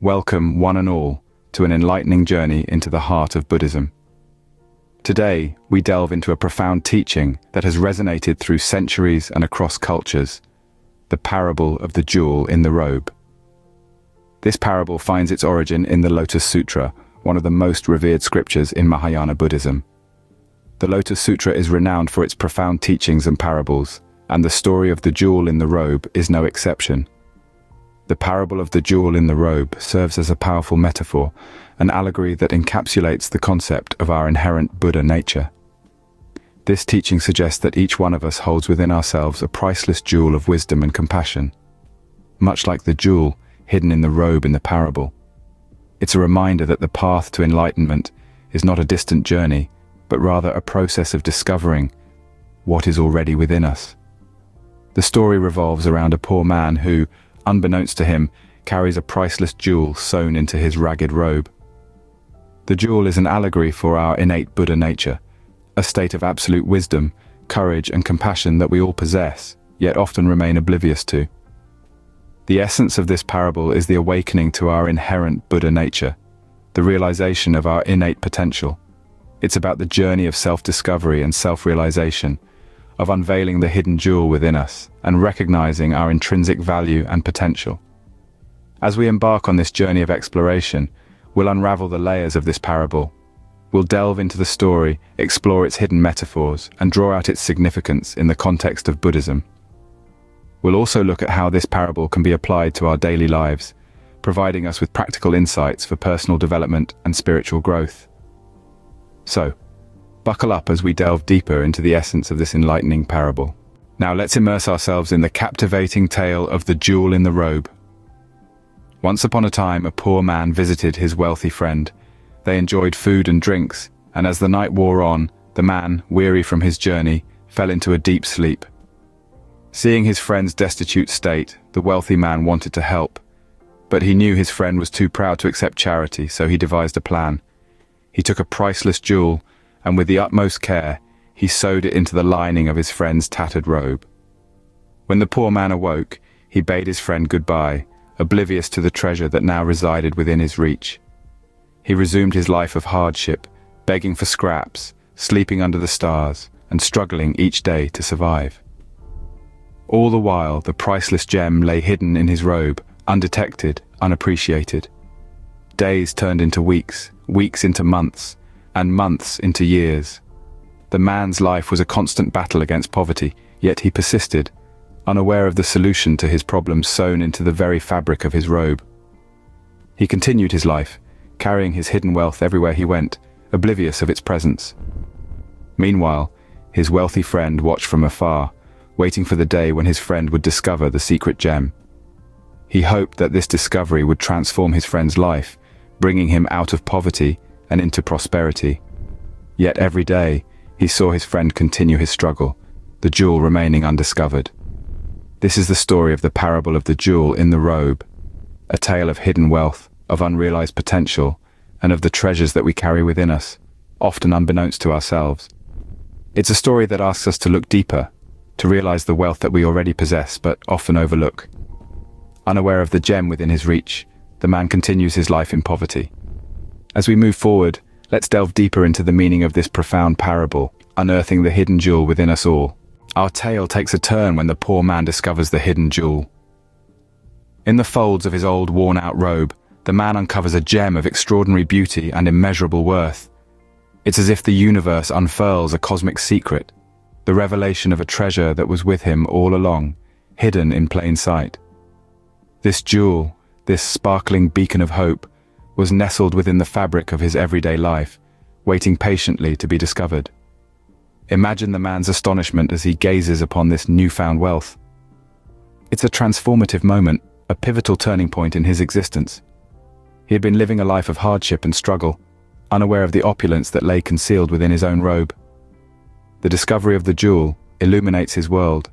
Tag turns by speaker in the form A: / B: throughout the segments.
A: Welcome, one and all, to an enlightening journey into the heart of Buddhism. Today, we delve into a profound teaching that has resonated through centuries and across cultures, the parable of the jewel in the robe. This parable finds its origin in the Lotus Sutra, one of the most revered scriptures in Mahayana Buddhism. The Lotus Sutra is renowned for its profound teachings and parables, and the story of the jewel in the robe is no exception. The parable of the jewel in the robe serves as a powerful metaphor, an allegory that encapsulates the concept of our inherent Buddha nature. This teaching suggests that each one of us holds within ourselves a priceless jewel of wisdom and compassion, much like the jewel hidden in the robe in the parable. It's a reminder that the path to enlightenment is not a distant journey, but rather a process of discovering what is already within us. The story revolves around a poor man who, unbeknownst to him, carries a priceless jewel sewn into his ragged robe. The jewel is an allegory for our innate Buddha nature, a state of absolute wisdom, courage and compassion that we all possess, yet often remain oblivious to. The essence of this parable is the awakening to our inherent Buddha nature, the realization of our innate potential. It's about the journey of self-discovery and self-realization, of unveiling the hidden jewel within us and recognizing our intrinsic value and potential. As we embark on this journey of exploration, we'll unravel the layers of this parable. We'll delve into the story, explore its hidden metaphors, and draw out its significance in the context of Buddhism. We'll also look at how this parable can be applied to our daily lives, providing us with practical insights for personal development and spiritual growth. So, buckle up as we delve deeper into the essence of this enlightening parable. Now let's immerse ourselves in the captivating tale of the jewel in the robe. Once upon a time, a poor man visited his wealthy friend. They enjoyed food and drinks, and as the night wore on, the man, weary from his journey, fell into a deep sleep. Seeing his friend's destitute state, the wealthy man wanted to help, but he knew his friend was too proud to accept charity, so he devised a plan. He took a priceless jewel, and with the utmost care, he sewed it into the lining of his friend's tattered robe. When the poor man awoke, he bade his friend goodbye, oblivious to the treasure that now resided within his reach. He resumed his life of hardship, begging for scraps, sleeping under the stars, and struggling each day to survive. All the while, the priceless gem lay hidden in his robe, undetected, unappreciated. Days turned into weeks, weeks into months, and months into years. The man's life was a constant battle against poverty, yet he persisted, unaware of the solution to his problems sewn into the very fabric of his robe. He continued his life, carrying his hidden wealth everywhere he went, oblivious of its presence. Meanwhile, his wealthy friend watched from afar, waiting for the day when his friend would discover the secret gem. He hoped that this discovery would transform his friend's life, bringing him out of poverty and into prosperity. Yet every day, he saw his friend continue his struggle, the jewel remaining undiscovered. This is the story of the parable of the jewel in the robe, a tale of hidden wealth, of unrealized potential, and of the treasures that we carry within us, often unbeknownst to ourselves. It's a story that asks us to look deeper, to realize the wealth that we already possess but often overlook. Unaware of the gem within his reach, the man continues his life in poverty. As we move forward, let's delve deeper into the meaning of this profound parable, unearthing the hidden jewel within us all. Our tale takes a turn when the poor man discovers the hidden jewel. In the folds of his old, worn-out robe, the man uncovers a gem of extraordinary beauty and immeasurable worth. It's as if the universe unfurls a cosmic secret, the revelation of a treasure that was with him all along, hidden in plain sight. This jewel, this sparkling beacon of hope, was nestled within the fabric of his everyday life, waiting patiently to be discovered. Imagine the man's astonishment as he gazes upon this newfound wealth. It's a transformative moment, a pivotal turning point in his existence. He had been living a life of hardship and struggle, unaware of the opulence that lay concealed within his own robe. The discovery of the jewel illuminates his world,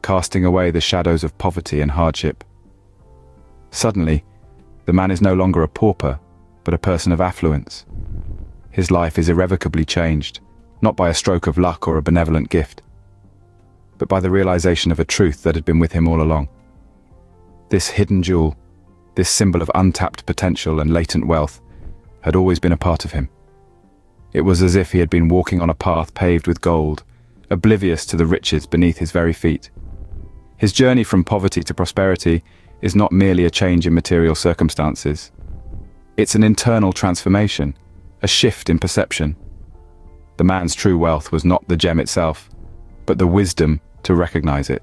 A: casting away the shadows of poverty and hardship. Suddenly, the man is no longer a pauper, but a person of affluence. His life is irrevocably changed, not by a stroke of luck or a benevolent gift, but by the realization of a truth that had been with him all along. This hidden jewel, This symbol of untapped potential and latent wealth had always been a part of him. It was as if he had been walking on a path paved with gold, oblivious to the riches beneath his very feet. His journey from poverty to prosperity is not merely a change in material circumstances. It's an internal transformation, a shift in perception. The man's true wealth was not the gem itself, but the wisdom to recognize it.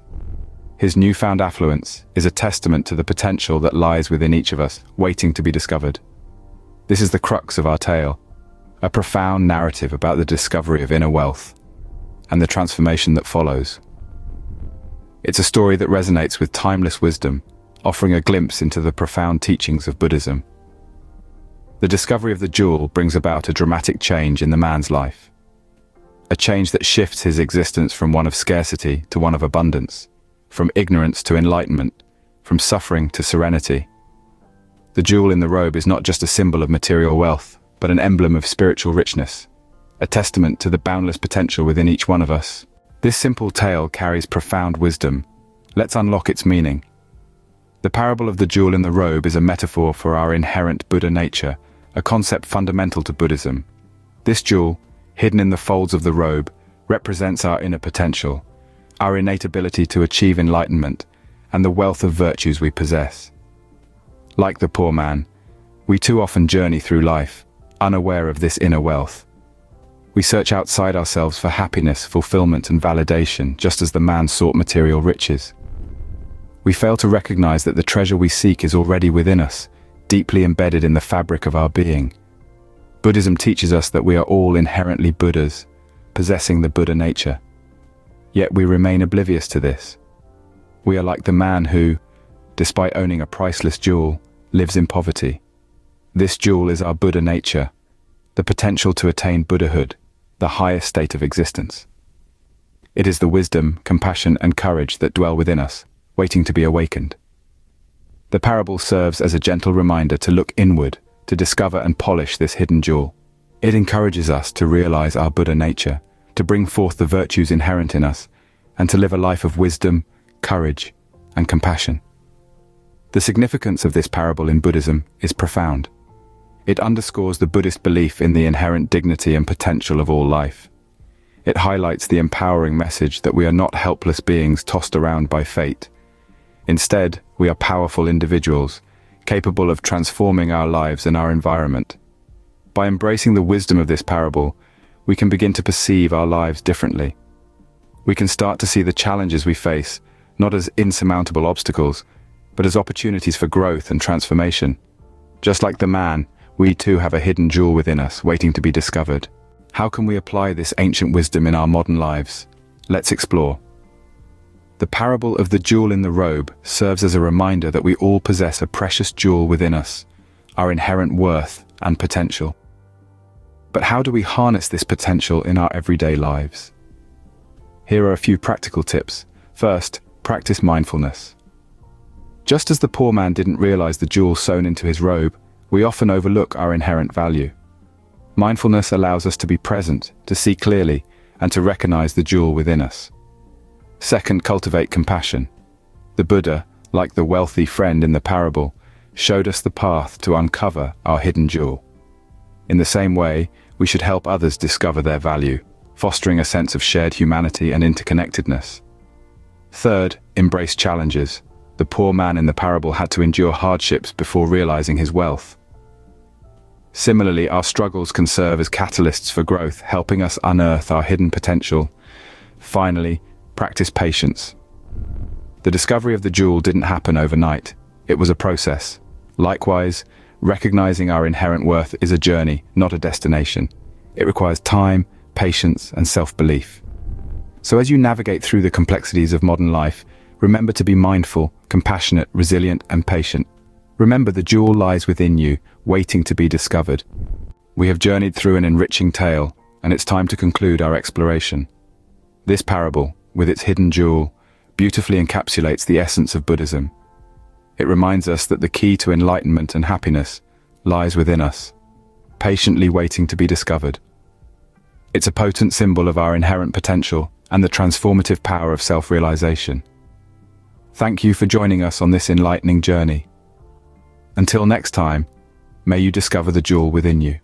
A: His newfound affluence is a testament to the potential that lies within each of us, waiting to be discovered. This is the crux of our tale, a profound narrative about the discovery of inner wealth and the transformation that follows. It's a story that resonates with timeless wisdom, offering a glimpse into the profound teachings of Buddhism. The discovery of the jewel brings about a dramatic change in the man's life, a change that shifts his existence from one of scarcity to one of abundance, from ignorance to enlightenment, from suffering to serenity. The jewel in the robe is not just a symbol of material wealth, but an emblem of spiritual richness, a testament to the boundless potential within each one of us. This simple tale carries profound wisdom. Let's unlock its meaning. The parable of the jewel in the robe is a metaphor for our inherent Buddha nature, a concept fundamental to Buddhism. This jewel, hidden in the folds of the robe, represents our inner potential, our innate ability to achieve enlightenment, and the wealth of virtues we possess. Like the poor man, we too often journey through life, unaware of this inner wealth. We search outside ourselves for happiness, fulfillment, and validation, just as the man sought material riches. We fail to recognize that the treasure we seek is already within us, deeply embedded in the fabric of our being. Buddhism teaches us that we are all inherently Buddhas, possessing the Buddha nature. Yet we remain oblivious to this. We are like the man who, despite owning a priceless jewel, lives in poverty. This jewel is our Buddha nature, the potential to attain Buddhahood, the highest state of existence. It is the wisdom, compassion, and courage that dwell within us, waiting to be awakened. The parable serves as a gentle reminder to look inward, to discover and polish this hidden jewel. It encourages us to realize our Buddha nature, to bring forth the virtues inherent in us, and to live a life of wisdom, courage, and compassion. The significance of this parable in Buddhism is profound. It underscores the Buddhist belief in the inherent dignity and potential of all life. It highlights the empowering message that we are not helpless beings tossed around by fate. Instead, we are powerful individuals, capable of transforming our lives and our environment. By embracing the wisdom of this parable, we can begin to perceive our lives differently. We can start to see the challenges we face, not as insurmountable obstacles, but as opportunities for growth and transformation. Just like the man, we too have a hidden jewel within us, waiting to be discovered. How can we apply this ancient wisdom in our modern lives? Let's explore. The parable of the jewel in the robe serves as a reminder that we all possess a precious jewel within us, our inherent worth and potential. But how do we harness this potential in our everyday lives? Here are a few practical tips. First, practice mindfulness. Just as the poor man didn't realize the jewel sewn into his robe, we often overlook our inherent value. Mindfulness allows us to be present, to see clearly, and to recognize the jewel within us. Second, cultivate compassion. The Buddha, like the wealthy friend in the parable, showed us the path to uncover our hidden jewel. In the same way, we should help others discover their value, fostering a sense of shared humanity and interconnectedness. Third, embrace challenges. The poor man in the parable had to endure hardships before realizing his wealth. Similarly, our struggles can serve as catalysts for growth, helping us unearth our hidden potential. Finally, practice patience. The discovery of the jewel didn't happen overnight. It was a process. Likewise, recognizing our inherent worth is a journey, not a destination. It requires time, patience, and self-belief. So as you navigate through the complexities of modern life, remember to be mindful, compassionate, resilient, and patient. Remember, the jewel lies within you, waiting to be discovered. We have journeyed through an enriching tale, and it's time to conclude our exploration. This parable, with its hidden jewel, beautifully encapsulates the essence of Buddhism. It reminds us that the key to enlightenment and happiness lies within us, patiently waiting to be discovered. It's a potent symbol of our inherent potential and the transformative power of self-realization. Thank you for joining us on this enlightening journey. Until next time, may you discover the jewel within you.